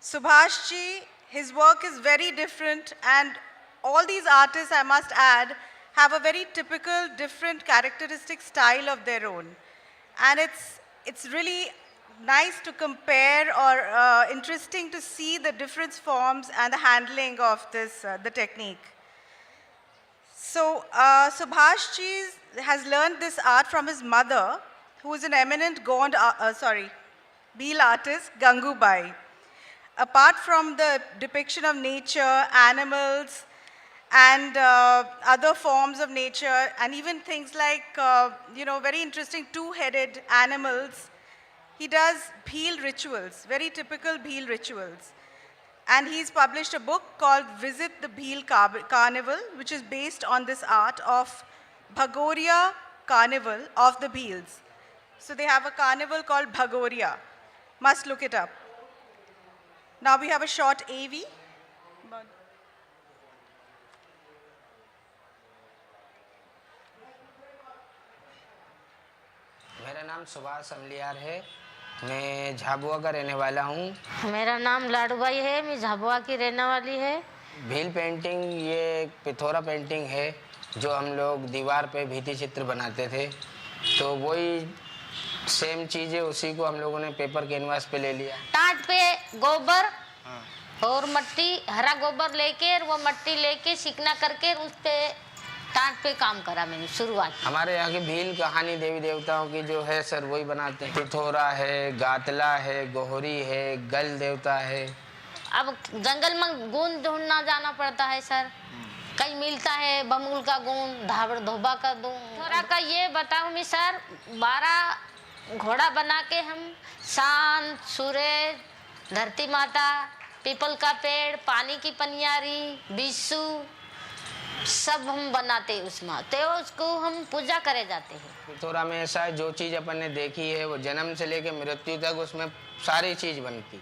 Subhash ji, his work is very different, and all these artists, I must add, have a very typical, different, characteristic style of their own. And it's really nice to compare or interesting to see the different forms and the handling of this, the technique. So Subhash ji has learned this art from his mother, who is an eminent Bhil artist, Gangubai. Apart from the depiction of nature, animals, and other forms of nature, and even things like, very interesting two-headed animals, he does Bhil rituals, very typical Bhil rituals. And he's published a book called Visit the Bhil Carnival, which is based on this art of Bhagoria Carnival of the Bhils. So they have a carnival called Bhagoria. Must look it up. Now we have a short AV. मेरा नाम सुभाष अमलियार है। मैं झाबुआ का रहने वाला हूँ। मेरा नाम लाडूबाई है, मैं झाबुआ की रहने वाली है। भील पेंटिंग ये एक पिथौरा पेंटिंग है जो हम लोग दीवार पे भित्ति चित्र बनाते थे, तो वही सेम चीज़ है, उसी को हम लोगों ने पेपर कैनवास पे ले लिया। टाट पे गोबर और मट्टी, हरा गोबर लेके वो मट्टी लेके सीखना करके उस पे टाट पे काम करा मैंने शुरुआत। हमारे यहाँ की भील कहानी देवी देवताओं की जो है सर वही बनाते हैं। पिथौरा है, गातला है, गोहरी है, गल देवता है। अब जंगल में गोंद ढूंढना जाना पड़ता है सर, कहीं मिलता है बमुल का गोंद, धावड़ धोबा का गोंद। थोड़ा का ये बताऊं मैं सर, 12 घोड़ा बना के हम शांत, सूरज, धरती माता, पीपल का पेड़, पानी की पनियारी, बिस्सू सब हम बनाते उसमें, तो उसको हम पूजा करे जाते हैं। पिथौरा में ऐसा है, जो चीज़ अपन ने देखी है वो जन्म से लेकर मृत्यु तक उसमें सारी चीज़ बनती।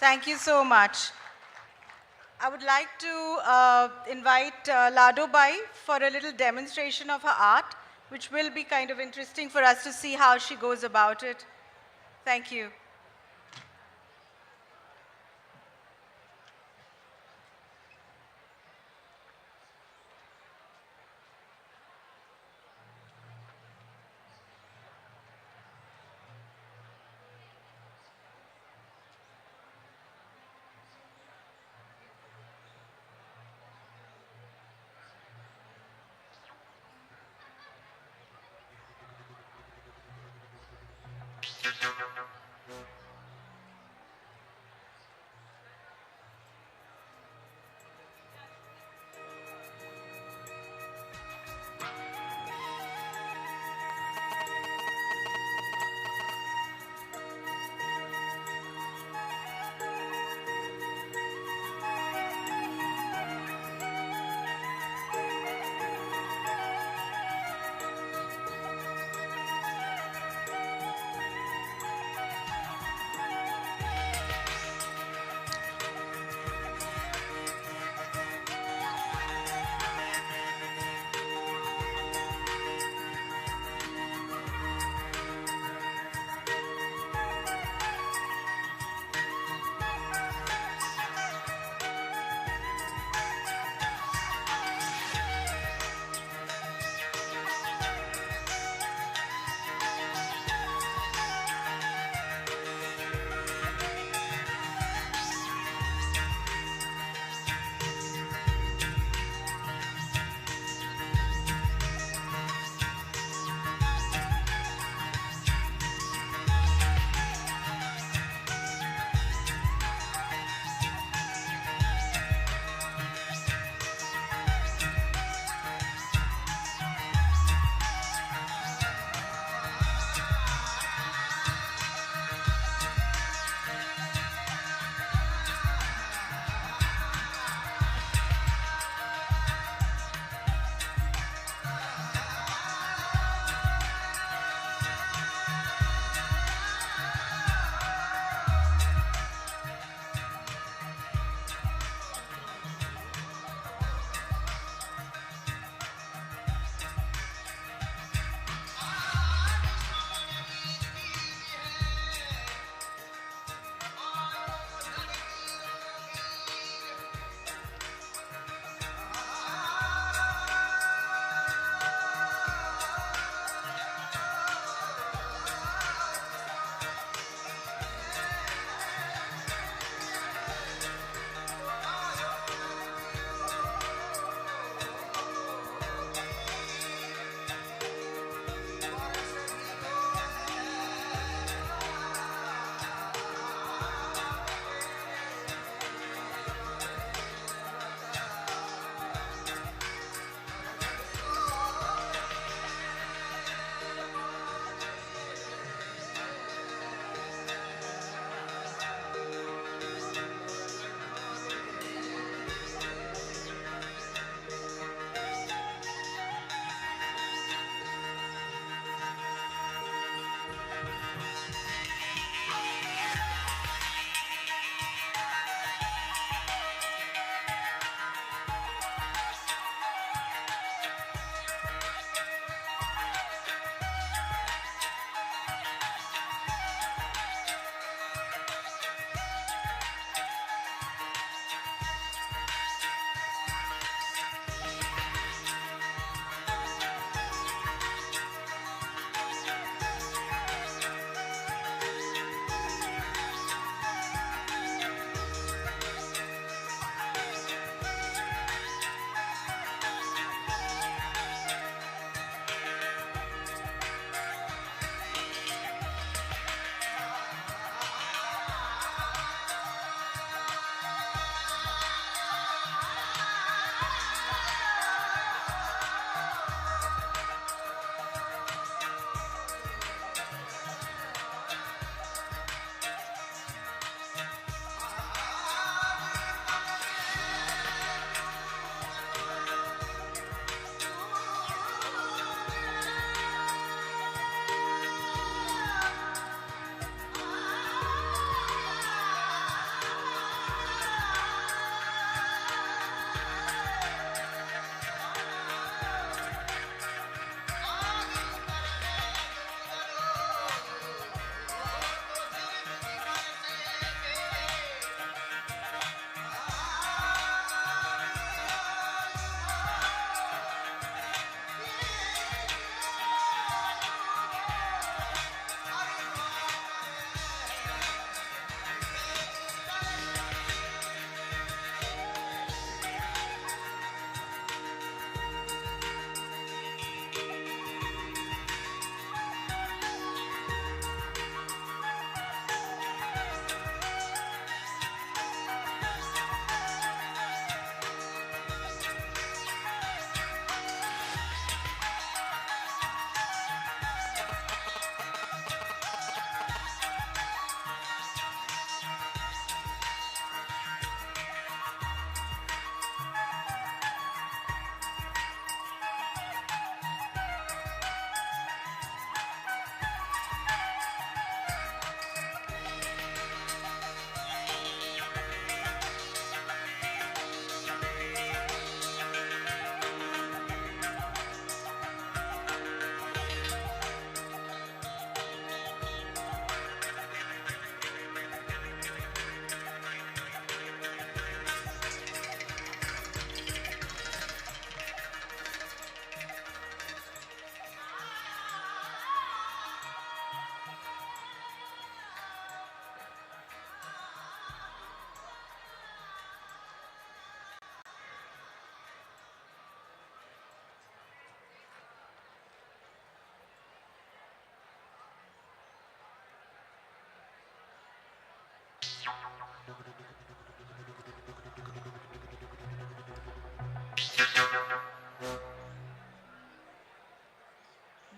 Thank you so much. I would like to invite Ladobai for a little demonstration of her art, which will be kind of interesting for us to see how she goes about it. Thank you.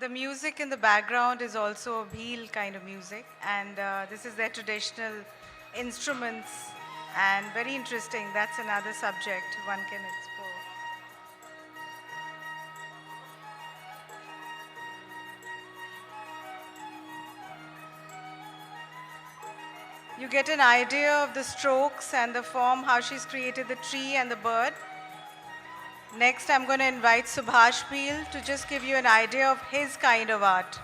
The music in the background is also a bheel kind of music, and this is their traditional instruments, and very interesting. That's another subject one can explore. You get an idea of the strokes and the form, how she's created the tree and the bird. Next, I'm going to invite Subhash Peel to just give you an idea of his kind of art.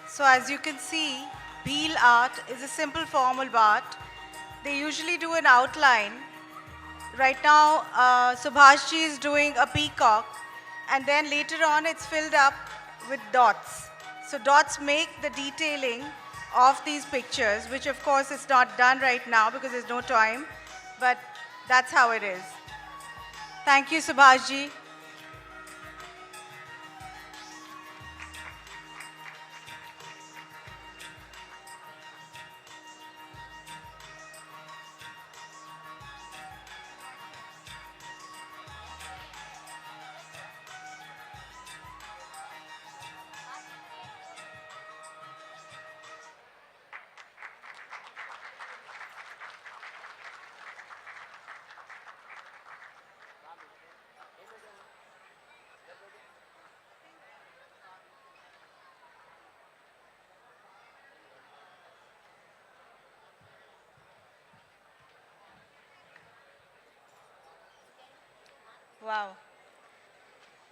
So as you can see, Bheel art is a simple formal art. They usually do an outline. Right now, Subhashji is doing a peacock, and then later on it's filled up with dots. So dots make the detailing of these pictures, which of course is not done right now because there's no time, but that's how it is. Thank you, Subhashji. Wow.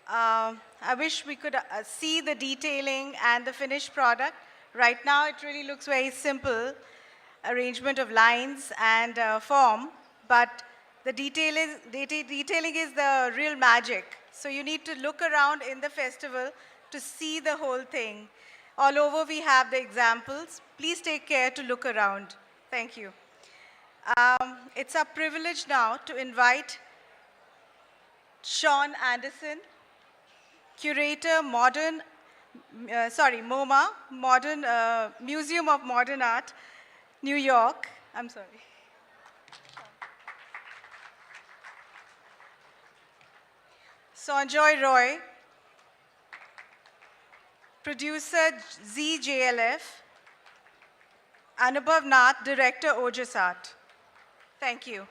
I wish we could see the detailing and the finished product. Right now, it really looks very simple arrangement of lines and form, but the detailing is the real magic. So you need to look around in the festival to see the whole thing. All over we have the examples. Please take care to look around. Thank you. It's our privilege now to invite Sean Anderson, curator, MoMA, Modern Museum of Modern Art, New York. I'm sorry. Sanjoy Roy, producer ZJLF, Anubhav Nath, director Ojas Art. Thank you.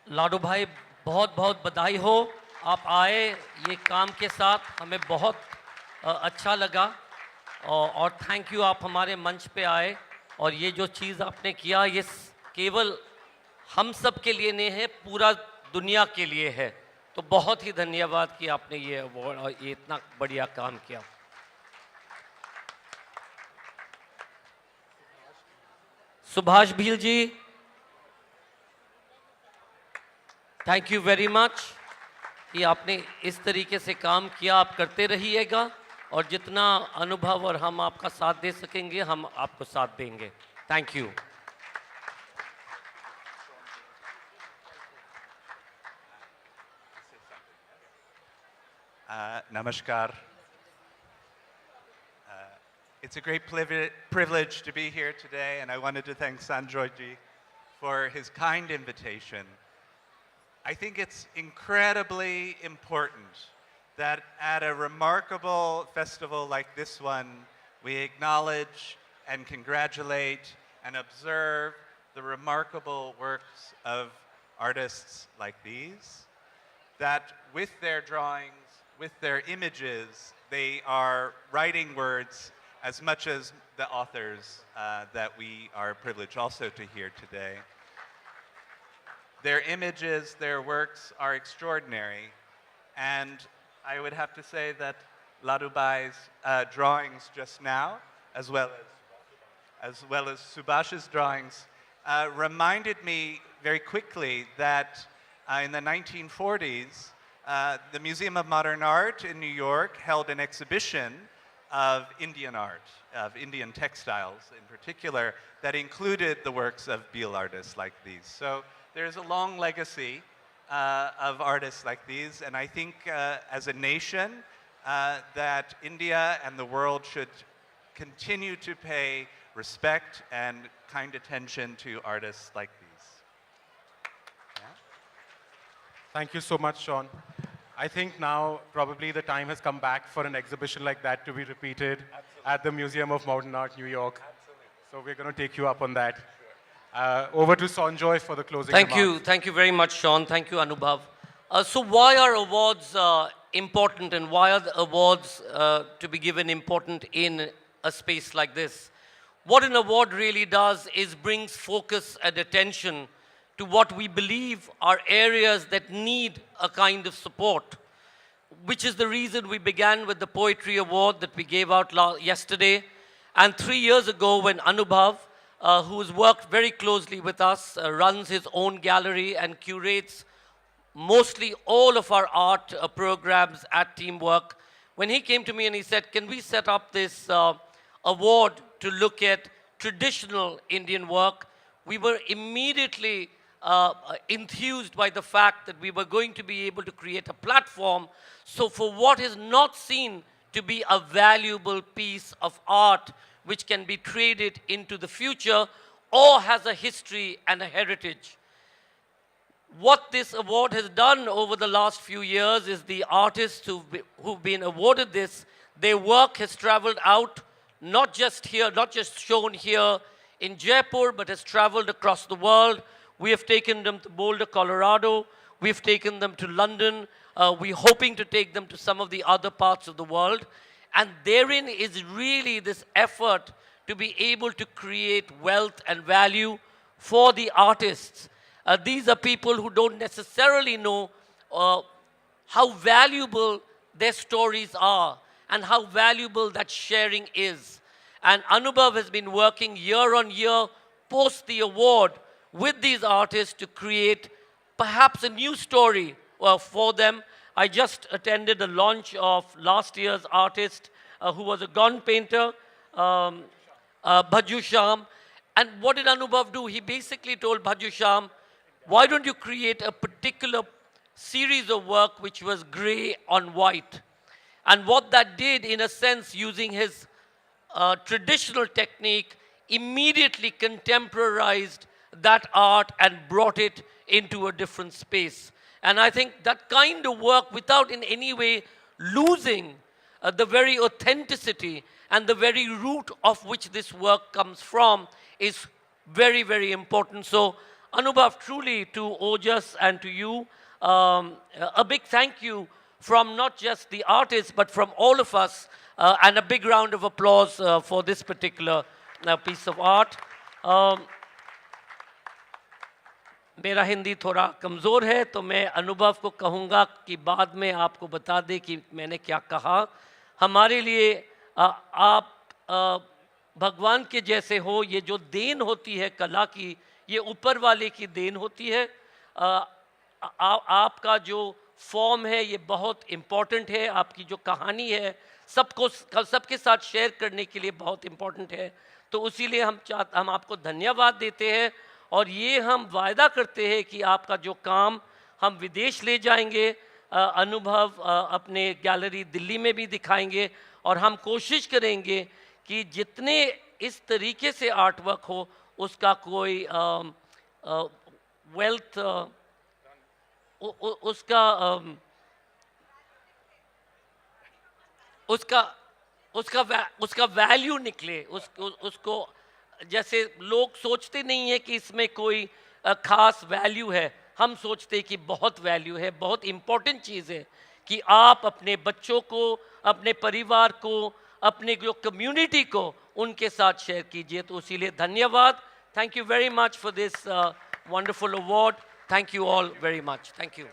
लाडू भाई बहुत बहुत बधाई हो, आप आए ये काम के साथ, हमें बहुत अच्छा लगा और थैंक यू, आप हमारे मंच पे आए और ये जो चीज़ आपने किया ये केवल हम सब के लिए नहीं है, पूरा दुनिया के लिए है। तो बहुत ही धन्यवाद कि आपने ये अवार्ड और ये इतना बढ़िया काम किया। सुभाष भील जी, थैंक यू वेरी मच कि आपने इस तरीके से काम किया, आप करते रहिएगा और जितना अनुभव और हम आपका साथ दे सकेंगे हम आपको साथ देंगे। Thank you. Namaskar. It's a great privilege to be here today, and I wanted to thank Sanjoy ji for his kind invitation. I think it's incredibly important that at a remarkable festival like this one, we acknowledge and congratulate and observe the remarkable works of artists like these, that with their drawings, with their images, they are writing words as much as the authors that we are privileged also to hear today. Their images, their works are extraordinary, and I would have to say that Ladubai's drawings just now as well as Subhash's drawings, reminded me very quickly that in the 1940s, the Museum of Modern Art in New York held an exhibition of Indian art, of Indian textiles in particular, that included the works of Beal artists like these. So there's a long legacy of artists like these, and I think as a nation that India and the world should continue to pay respect and kind attention to artists like these. Thank you so much, Sean. I think now probably the time has come back for an exhibition like that to be repeated at the Museum of Modern Art, New York. So we're going to take you up on that. Over to Sanjoy for the closing remarks. Thank you very much, Sean. Thank you, Anubhav. So why are awards important, and why are the awards to be given important in a space like this? What an award really does is brings focus and attention to what we believe are areas that need a kind of support, which is the reason we began with the Poetry Award that we gave out yesterday. And 3 years ago, when Anubhav, who has worked very closely with us, runs his own gallery and curates mostly all of our art programs at Teamwork, when he came to me and he said, can we set up this award to look at traditional Indian work, we were immediately enthused by the fact that we were going to be able to create a platform. So for what is not seen to be a valuable piece of art which can be traded into the future or has a history and a heritage. What this award has done over the last few years is the artists who've been awarded this, their work has traveled out, not just here, not just shown here in Jaipur, but has traveled across the world. We have taken them to Boulder, Colorado. We've taken them to London. We're hoping to take them to some of the other parts of the world. And therein is really this effort to be able to create wealth and value for the artists. These are people who don't necessarily know how valuable their stories are and how valuable that sharing is. And Anubhav has been working year on year post the award with these artists to create perhaps a new story for them. I just attended the launch of last year's artist who was a gone painter, Bhaju Sham. And what did Anubhav do? He basically told Bhaju Sham, why don't you create a particular series of work which was gray on white? And what that did, in a sense, using his traditional technique, immediately contemporarized that art and brought it into a different space. And I think that kind of work, without in any way losing the very authenticity and the very root of which this work comes from, is very, very important. So, Anubhav, truly to Ojas and to you, a big thank you from not just the artists, but from all of us, and a big round of applause for this particular piece of art. मेरा हिंदी थोड़ा कमज़ोर है, तो मैं अनुभव को कहूँगा कि बाद में आपको बता दें कि मैंने क्या कहा. हमारे लिए आप भगवान के जैसे हो. ये जो देन होती है कला की, ये ऊपर वाले की देन होती है. आपका जो फॉर्म है ये बहुत इम्पॉर्टेंट है. आपकी जो कहानी है सबके साथ शेयर करने के लिए बहुत इम्पॉर्टेंट है. तो इसीलिए हम आपको धन्यवाद देते हैं, और ये हम वायदा करते हैं कि आपका जो काम हम विदेश ले जाएंगे. अनुभव अपने गैलरी दिल्ली में भी दिखाएंगे, और हम कोशिश करेंगे कि जितने इस तरीके से आर्ट वर्क हो उसका कोई वेल्थ उसका वैल्यू निकले. उसको जैसे लोग सोचते नहीं है कि इसमें कोई ख़ास वैल्यू है, हम सोचते हैं कि बहुत वैल्यू है. बहुत इम्पोर्टेंट चीज़ है कि आप अपने बच्चों को, अपने परिवार को, अपने जो कम्युनिटी को उनके साथ शेयर कीजिए. तो इसीलिए धन्यवाद. Thank you very much for this wonderful award. Thank you all very much. Thank you.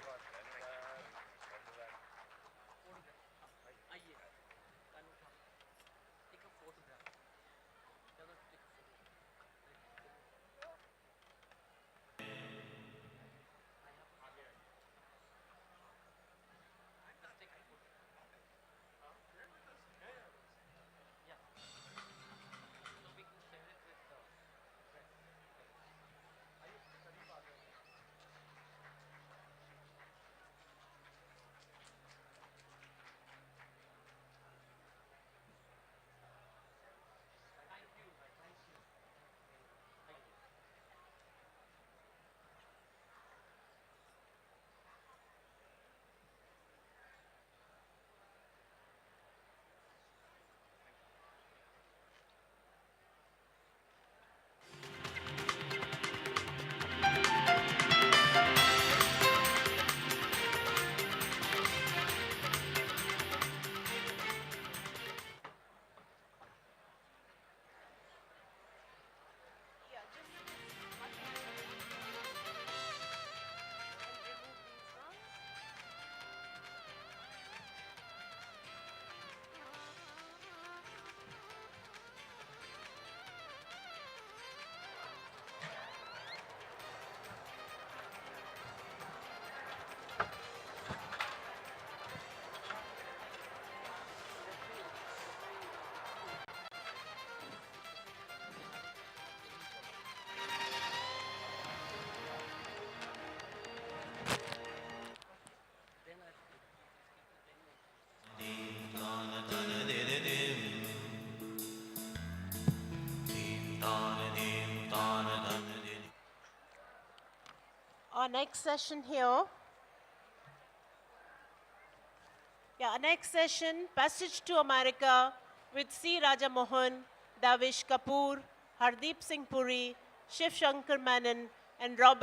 next session here. Yeah, our next session, Passage to America with C. Raja Mohan, Davish Kapoor, Hardeep Singh Puri, Shiv Shankar Menon, and Robert